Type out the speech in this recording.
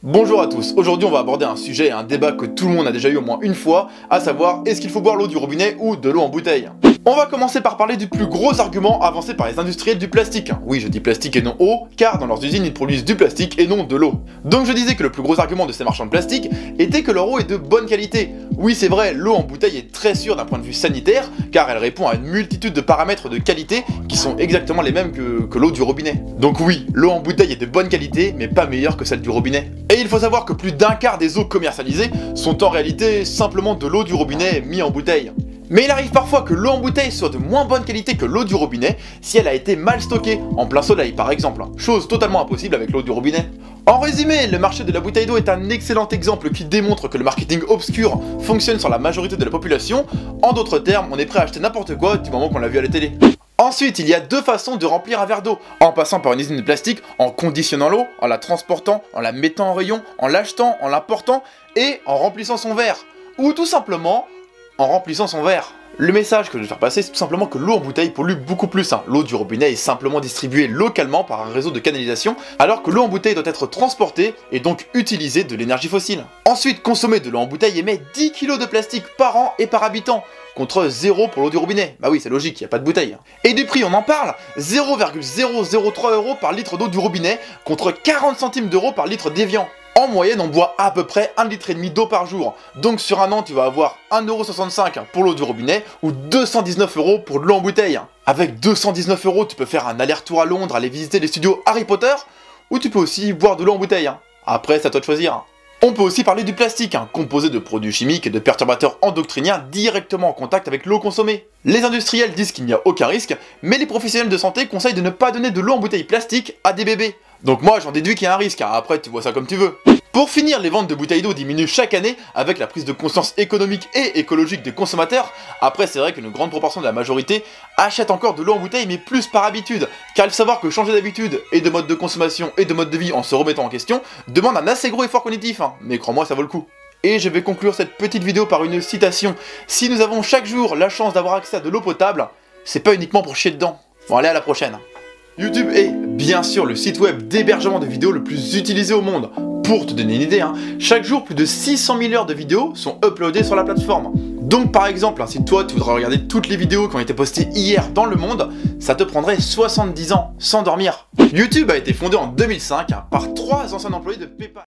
Bonjour à tous, aujourd'hui on va aborder un sujet et un débat que tout le monde a déjà eu au moins une fois, à savoir est-ce qu'il faut boire l'eau du robinet ou de l'eau en bouteille. On va commencer par parler du plus gros argument avancé par les industriels du plastique. Oui, je dis plastique et non eau, car dans leurs usines ils produisent du plastique et non de l'eau. Donc je disais que le plus gros argument de ces marchands de plastique était que leur eau est de bonne qualité. Oui, c'est vrai, l'eau en bouteille est très sûre d'un point de vue sanitaire, car elle répond à une multitude de paramètres de qualité qui sont exactement les mêmes que l'eau du robinet. Donc oui, l'eau en bouteille est de bonne qualité, mais pas meilleure que celle du robinet. Et il faut savoir que plus d'un quart des eaux commercialisées sont en réalité simplement de l'eau du robinet mis en bouteille. Mais il arrive parfois que l'eau en bouteille soit de moins bonne qualité que l'eau du robinet si elle a été mal stockée, en plein soleil par exemple, chose totalement impossible avec l'eau du robinet. En résumé, le marché de la bouteille d'eau est un excellent exemple qui démontre que le marketing obscur fonctionne sur la majorité de la population. En d'autres termes, on est prêt à acheter n'importe quoi du moment qu'on l'a vu à la télé. Ensuite, il y a deux façons de remplir un verre d'eau, en passant par une usine de plastique, en conditionnant l'eau, en la transportant, en la mettant en rayon, en l'achetant, en l'important et en remplissant son verre. Ou tout simplement en remplissant son verre. Le message que je vais faire passer, c'est tout simplement que l'eau en bouteille pollue beaucoup plus. L'eau du robinet est simplement distribuée localement par un réseau de canalisation, alors que l'eau en bouteille doit être transportée et donc utiliser de l'énergie fossile. Ensuite, consommer de l'eau en bouteille émet 10 kg de plastique par an et par habitant, contre 0 pour l'eau du robinet. Bah oui, c'est logique, il n'y a pas de bouteille. Et du prix, on en parle, 0,003 € par litre d'eau du robinet, contre 40 centimes d'euros par litre d'Evian. En moyenne, on boit à peu près 1,5 litre d'eau par jour. Donc sur un an, tu vas avoir 1,65 € pour l'eau du robinet ou 219 € pour de l'eau en bouteille. Avec 219 €, tu peux faire un aller-retour à Londres, aller visiter les studios Harry Potter, ou tu peux aussi boire de l'eau en bouteille. Après, c'est à toi de choisir. On peut aussi parler du plastique, composé de produits chimiques et de perturbateurs endocriniens directement en contact avec l'eau consommée. Les industriels disent qu'il n'y a aucun risque, mais les professionnels de santé conseillent de ne pas donner de l'eau en bouteille plastique à des bébés. Donc moi j'en déduis qu'il y a un risque, après tu vois ça comme tu veux. Pour finir, les ventes de bouteilles d'eau diminuent chaque année avec la prise de conscience économique et écologique des consommateurs. Après, c'est vrai qu'une grande proportion de la majorité achète encore de l'eau en bouteille, mais plus par habitude. Car il faut savoir que changer d'habitude et de mode de consommation et de mode de vie en se remettant en question demande un assez gros effort cognitif, mais crois-moi, ça vaut le coup. Et je vais conclure cette petite vidéo par une citation. Si nous avons chaque jour la chance d'avoir accès à de l'eau potable, c'est pas uniquement pour chier dedans. Bon allez, à la prochaine. YouTube est, bien sûr, le site web d'hébergement de vidéos le plus utilisé au monde. Pour te donner une idée, chaque jour, plus de 600 000 heures de vidéos sont uploadées sur la plateforme. Donc par exemple, si toi tu voudrais regarder toutes les vidéos qui ont été postées hier dans le monde, ça te prendrait 70 ans sans dormir. YouTube a été fondé en 2005 par 3 anciens employés de PayPal.